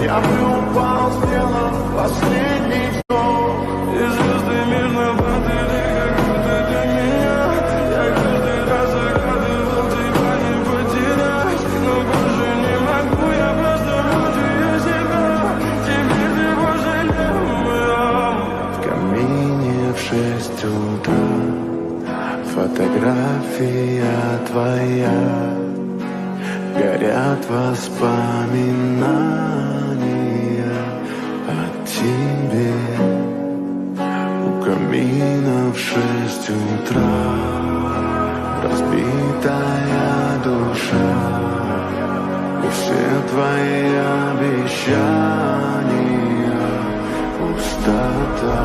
Я бы упал, сделав последний вздох. И звезды мирно падали, как будто для меня. Я каждый раз загадывал тебя не потерять, но больше не могу, я просто мучаю себя. Теперь ты пожалел меня. В камине в 6 утра фотография твоя. Горят воспоминания о тебе. У камина в 6 утра разбитая душа. И все твои обещания пустота.